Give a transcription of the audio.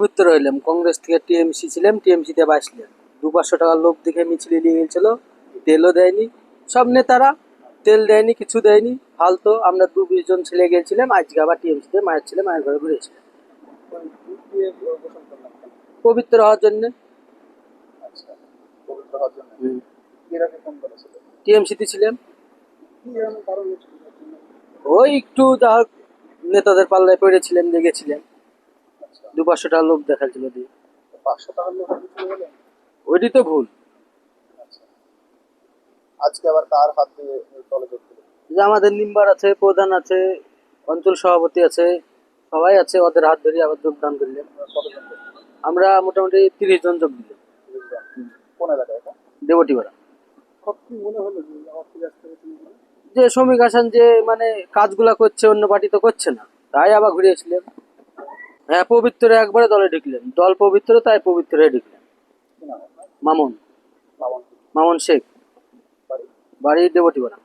পবিত্র হইলাম। কংগ্রেস থেকে টিএমসি ছিলাম, টিএমসিতে বাঁচলাম। 200-500 টাকার লোক দেখে মিছিলে নিয়ে গেছিল, তেলও দেয়নি। সব নেতারা তেল দেয়নি, কিছু দেয়নি, ফালতো। আমরা 20 জন ছেলে গেছিলাম, আজকে আবার টিএমসিতে মায়ের ছেলে মায়ের ঘরে ঘুরেছিলাম পবিত্র হওয়ার জন্য। টিএমসিতে ছিলাম। ওই একটু যা হোক নেতাদের পাল্লায় পড়েছিলেন, লেগেছিলেন। 200-500 টাকার লোক দেখাচ্ছিল দিয়ে। 500 টাকার লোক ওইটি তো ভুল। আজকে আবার কার হাত দিয়ে দলে যোগ দিল? যে আমাদের মেম্বার আছে, প্রধান আছে, অঞ্চল সভাপতি আছে, সবাই আছে, ওদের হাত ধরে আবার যোগদান করলেন। কতজন? আমরা মোটামুটি 30 জন যোগ দিলাম। কোন এলাকায় এটা? দেবটিপাড়া। কি মনে হলো যে অফিস আসতে যে শ্রমিক হাসান যে মানে কাজগুলা করছে, অন্য পার্টি তো করছে না, তাই আবার ঘুরে এসলাম। হ্যাঁ, পবিত্র একবারে দলে ঢুকলেন। দল পবিত্র, তাই পবিত্র হয়ে ঢুকলেন। মামুন, মামুন শেখ, বাড়ি দেবটিপাড়া।